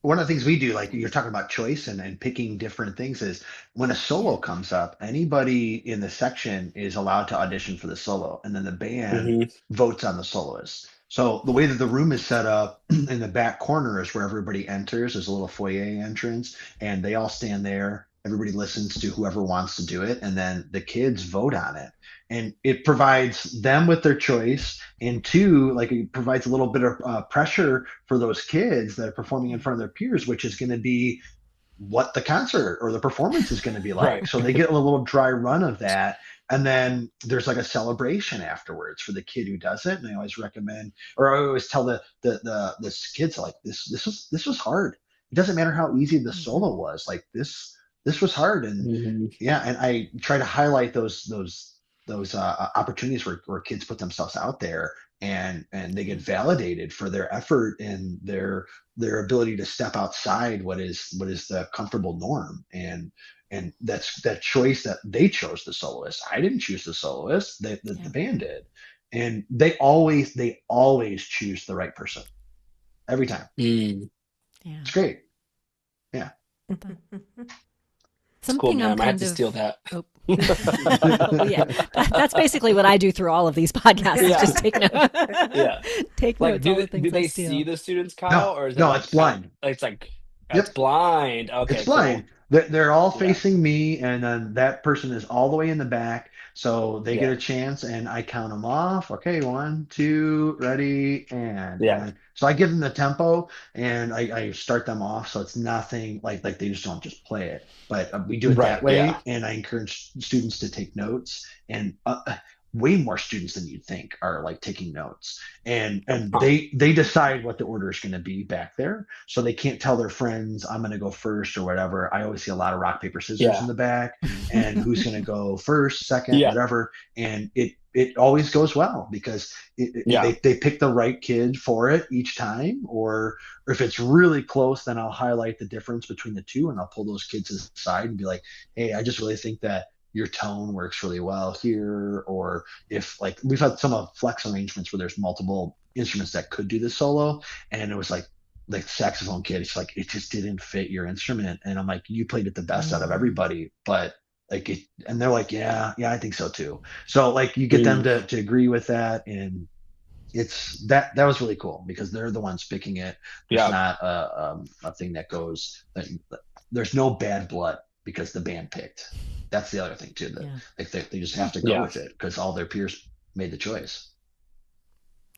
one of the things we do, like you're talking about choice and picking different things, is when a yeah. solo comes up, anybody in the section is allowed to audition for the solo, and then the band Hmm. votes on the soloist. So the way that the room is set up in the back corner is where everybody enters. There's a little foyer entrance, and they all stand there. Everybody listens to whoever wants to do it, and then the kids vote on it. And it provides them with their choice, and two, like it provides a little bit of pressure for those kids that are performing in Yeah. front of their peers, which is going to be what the concert or the performance is going to be like. Right. So they get a little dry run of that. And then there's like a celebration afterwards for the kid who does it. And I always recommend, or I always tell the kids like this was hard. It doesn't matter how easy the Hmm. solo was. Like this was hard. And Hmm. yeah, and I try to highlight those opportunities where kids put themselves out there and they get validated for their effort and their ability to step outside what is the comfortable norm. And that's that choice that they chose the soloist. I didn't choose the soloist. The Yeah. band did. And they always choose the right person every time. Mm. Yeah. It's great. Yeah. But It's cool, something man. I I'm might have kind to of steal that. oh, oh yeah, that's basically what I do through all of these podcasts. Is Yeah. just take Yeah. take Like, notes, all the do things I they see steal. the students, No, Kyle, or is it no, like it's kind of blind. it's like it's Yep. blind? It's Okay, blind. cool. They're all Yeah. facing me, and then that person is all the way in the back. So they get Yeah. a chance, and I count them off. Okay, one, two, ready, and Yeah. then so I give them the tempo, and I start them off. So it's nothing like they just don't just play it, but we do it that Right. Yeah. way, and I encourage students to take notes, and way more students than you'd think are like taking notes, and Huh. they decide what the order is going to be back there, so they can't tell their friends I'm going to go first or whatever. I always see a lot of rock paper scissors in Yeah. the back, and who's going to go first, second, Yeah. whatever, and it always goes well because Yeah. they pick the right kid for it each time, or if it's really close, then I'll highlight the difference between the two, and I'll pull those kids aside and be like, hey, I just really think that your tone works really well here. Or if like we've had some of flex arrangements where there's multiple instruments that could do the solo, and it was like saxophone kid, it's like it just didn't fit your instrument, and I'm like, you played it the best out of Mm, everybody, but like it, and they're like, yeah, I think so too. So like you get them Mm. to agree with that, and that was really cool because they're the ones picking it. There's Yeah. not a thing that goes that there's no bad blood because the band picked. That's the other thing too. That yeah, like they just have to go Yeah. with it because all their peers made the choice.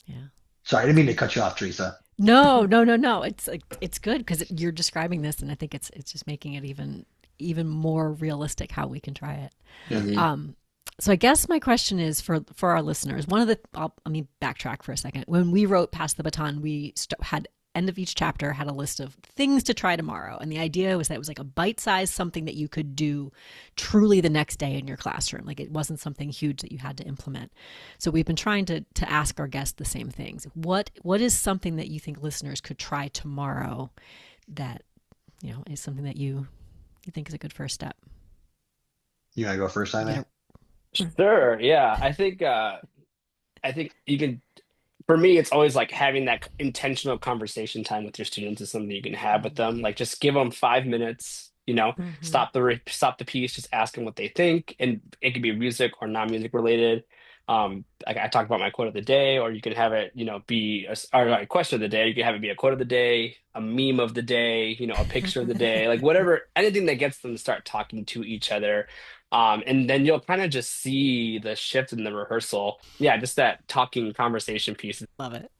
yeah. Sorry, I didn't mean to cut you off, Teresa. No, no, no, no. It's like it's good because you're describing this, and I think it's just making it even more realistic how we can try it. Hmm. Um, so I guess my question is for our listeners. One of the let me backtrack for a second. When we wrote Pass the Baton, we had end of each chapter had a list of things to try tomorrow, and the idea was that it was like a bite-sized something that you could do truly the next day in your classroom. Like it wasn't something huge that you had to implement. So we've been trying to ask our guests the same things. What is something that you think listeners could try tomorrow that is something that you think is a good first step? You want to go first, You Jaime? get a Sure. Yeah. I think you can, for me, it's always like having that intentional conversation time with your students is something you can have with them. Like just give them 5 minutes, mm-hmm. stop the piece, just ask them what they think. And it could be music or non-music related. Like I talked about my quote of the day, or you can have it, be a question of the day. You can have it be a quote of the day, a meme of the day, a picture of the day, like whatever, anything that gets them to start talking to each other. And then you'll kind of just see the shift in the rehearsal. Yeah, just that talking conversation piece. Love it.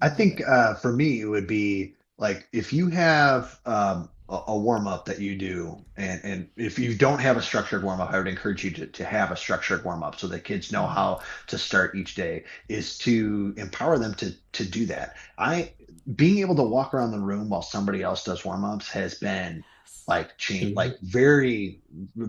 I Love think it. for me it would be like if you have a warm up that you do, and if you don't have a structured warm up, I would encourage you to have a structured warm up so that kids know Mm. how to start each day. Is to empower them to do that. I being able to walk around the room while somebody else does warm ups has been like change, Mhm. like very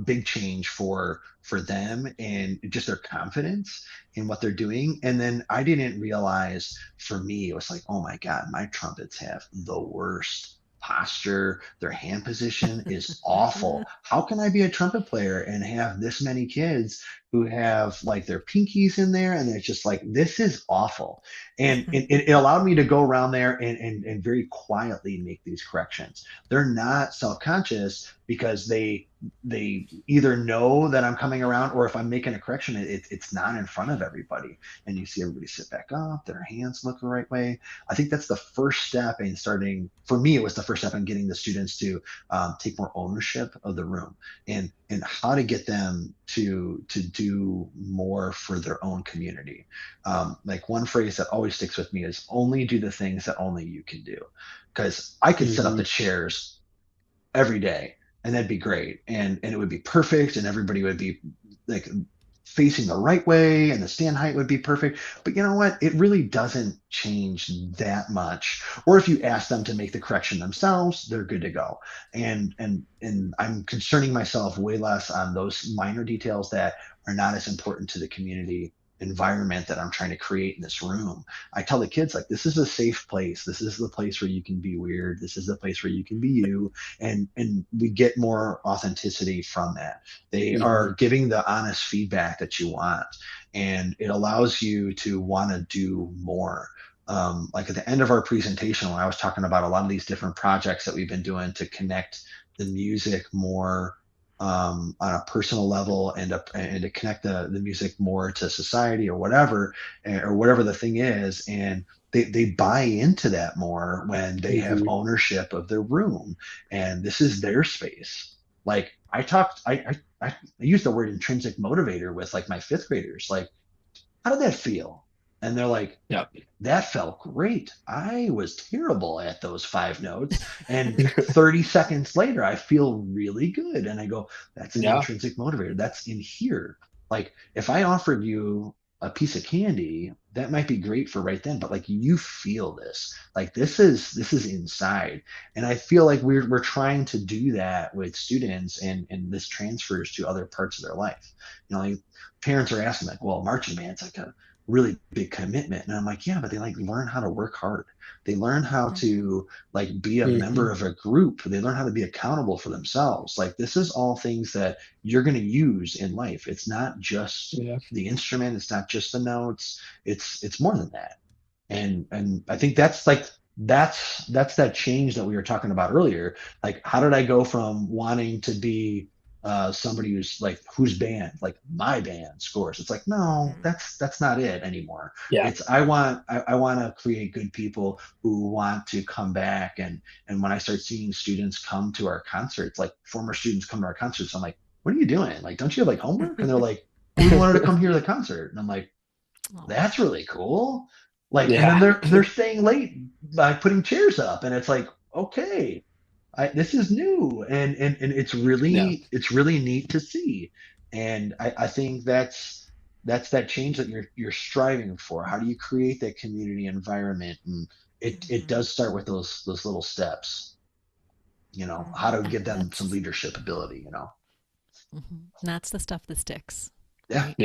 big change for them and just their confidence in what they're doing. And then I didn't realize, for me, it was like, oh my God, my trumpets have the worst posture. Their hand position is awful. How can I be a trumpet player and have this many kids who have like their pinkies in there? And it's just like, this is awful. And it allowed me to go around there and very quietly make these corrections. They're not self-conscious because they either know that I'm coming around, or if I'm making a correction, it's not in front of everybody. And you see everybody sit back up, their hands look the right way. I think that's the first step in starting. For me, it was the first step in getting the students to take more ownership of the room, and how to get them to do more for their own community. Like one phrase that always sticks with me is only do the things that only you can do. Because I could set up the Mhm. chairs every day, and that'd be great, and it would be perfect, and everybody would be like facing the right way, and the stand height would be perfect. But you know what, it really doesn't change that much. Or if you ask them to make the correction themselves, they're good to go. And I'm concerning myself way less on those minor details that are not as important to the community environment that I'm trying to create in this room. I tell the kids, like, this is a safe place. This is the place where you can be weird. This is the place where you can be you. And we get more authenticity from that. They are Mhm. giving the honest feedback that you want, and it allows you to want to do more. Like at the end of our presentation, when I was talking about a lot of these different projects that we've been doing to connect the music more on a personal level, and to connect the music more to society or whatever, or whatever the thing is. And they buy into that more when they have Hmm. ownership of their room and this is their space. Like I talked, I used the word intrinsic motivator with like my fifth graders. Like, how did that feel? And they're like, Yeah. that felt great. I was terrible at those five notes. And 30 seconds later, I feel really good. And I go, that's an Yeah. intrinsic motivator. That's in here. Like if I offered you a piece of candy, that might be great for right then, but like you feel this. Like this is inside. And I feel like we're trying to do that with students and this transfers to other parts of their life. Like parents are asking like, well, marching band's like a really big commitment. And I'm like, yeah, but they like learn how to work hard. They learn how Mm-hmm. to like be a member Hmm. of a group. They learn how to be accountable for themselves. Like this is all things that you're going to use in life. It's not just Yeah. the instrument. It's not just the notes. It's more than that. And I think that's like that's that change that we were talking about earlier. Like, how did I go from wanting to be somebody who's like whose band, like my band scores? It's like, no, Mm-hmm. that's not it anymore. Yeah. It's I want to create good people who want to come back and when I start seeing students come to our concerts, like former students come to our concerts, I'm like, what are you doing? Like, don't you have like homework? And they're like, we wanted to come hear the concert. And I'm like, Oh. that's really cool. Like, and then Yeah. they're staying late by putting chairs up, and it's like, okay, this is new, and Yeah. it's really neat to see, and I think that's that change that you're striving for. How do you create that community environment? And it Mm-hmm. does start with those little steps. How Mm-hmm. to And give them some that's leadership ability. mm-hmm. That's the stuff that sticks, Yeah, right?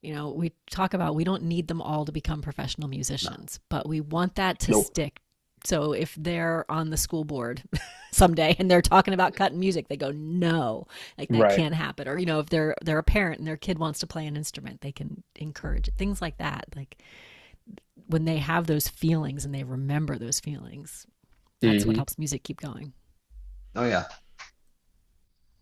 Yeah. We talk about we don't need them all to become professional no, musicians, but we want that to Nope. stick. So if they're on the school board someday and they're talking about cutting music, they go, no, like that Right. can't happen. Or, if they're a parent and their kid wants to play an instrument, they can encourage it. Things like that. Like when they have those feelings and they remember those feelings, that's what Hmm. helps music keep going. oh yeah,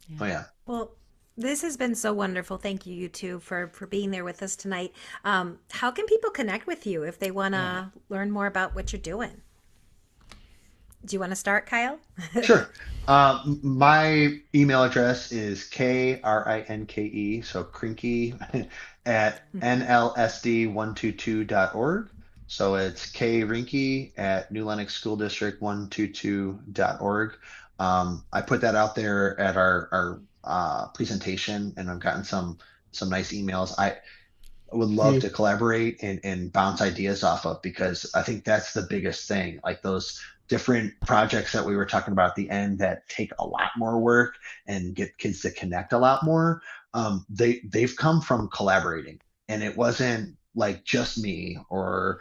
Yeah. oh yeah. Well, this has been so wonderful. Thank you, you two, for being there with us tonight. How can people connect with you if they want Yeah. to learn more about what you're doing? Do you want to start, Kyle? Sure. My email address is KRINKE, so Krinke at nlsd122.org. So it's krinke at New Lenox School District 122.org. I put that out there at our presentation, and I've gotten some nice emails. I would love to collaborate and bounce ideas off of because I think that's the biggest thing. Like those different projects that we were talking about at the end that take a lot more work and get kids to connect a lot more. They've come from collaborating, and it wasn't like just me or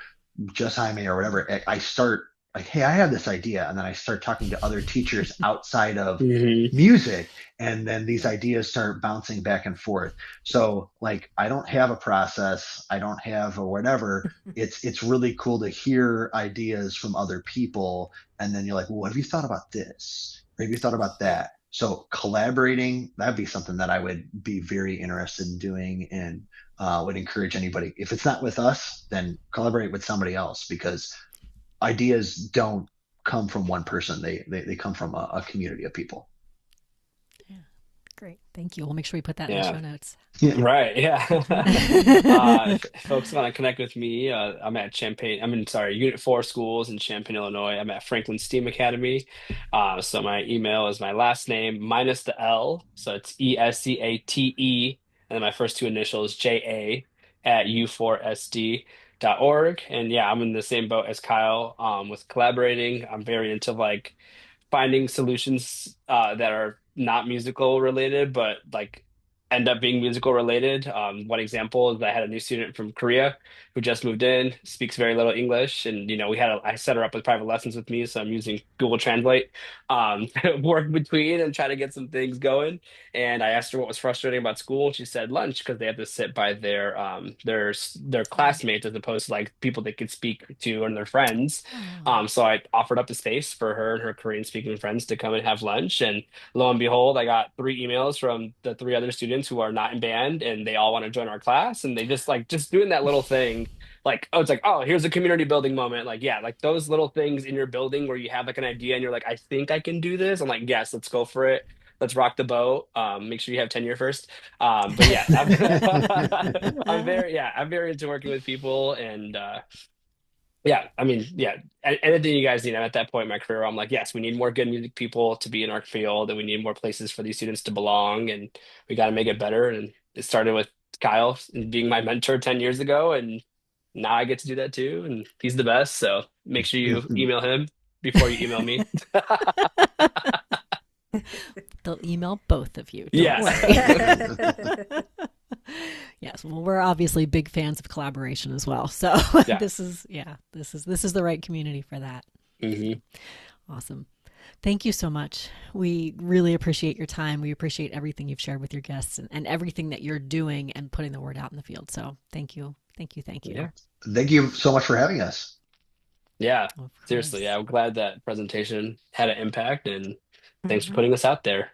just Jaime or whatever. I start like, hey, I have this idea, and then I start talking to other teachers outside of Hmm. music, and then these Yeah. ideas start bouncing back and forth. So like I don't have a process, I don't have a whatever. It's really cool to hear ideas from other people, and then you're like, well, what have you thought about this? Or have you thought about that? So collaborating, that'd be something that I would be very interested in doing and would encourage anybody. If it's not with us, then collaborate with somebody else because ideas don't come from one person. They come from a community of people. Yeah. Great. Thank you. We'll make sure we put that in the Yeah. show notes. Yeah. Right. Yeah. If folks want to connect with me, I'm at Champaign. I'm in, sorry, Unit 4 schools in Champaign, Illinois. I'm at Franklin STEAM Academy. So my email is my last name minus the L. So it's ESCATE. And then my first two initials, JA at u4sd.org. And yeah, I'm in the same boat as Kyle, with collaborating. I'm very into like finding solutions that are not musical related, but like end up being musical related. One example is I had a new student from Korea who just moved in, speaks very little English, and I set her up with private lessons with me, so I'm using Google Translate to work between and try to get some things going. And I asked her what was frustrating about school, and she said lunch because they have to sit by their classmates as opposed to like people they could speak to and their friends. Oh. So I offered up a space for her and her Korean speaking friends to come and have lunch. And lo and behold, I got three emails from the three other students students who are not in band and they all want to join our class, and they just doing that little thing. Like, oh, it's like, oh, here's a community building moment. Like, yeah, like those little things in your building where you have like an idea and you're like, I think I can do this. I'm like, yes, let's go for it. Let's rock the boat. Make sure you have tenure first. But yeah, I'm very into working with people, and yeah, I mean, yeah, anything you guys need. I'm at that point in my career where I'm like, yes, we need more good music people to be in our field, and we need more places for these students to belong, and we got to make it better. And it started with Kyle being my mentor 10 years ago, and now I get to do that too, and he's the best. So make sure you email him before you email me. They'll email both of you. Don't Yes. worry. Yes, well, we're obviously big fans of collaboration as well. So Yeah. this is the right community for that. Hmm. Awesome. Thank you so much. We really appreciate your time. We appreciate everything you've shared with your guests, and everything that you're doing and putting the word out in the field. So thank you. Thank you. Thank you. Yeah. Thank you so much for having us. Yeah. Of Seriously. course. Yeah. I'm glad that presentation had an impact, and thanks for Mhm. putting this out there.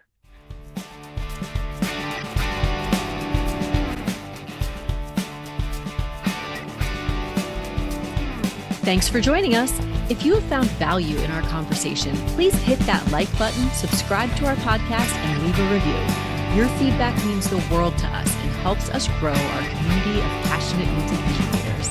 Thanks for joining us. If you have found value in our conversation, please hit that like button, subscribe to our podcast, and leave a review. Your feedback means the world to us and helps us grow our community of passionate music educators.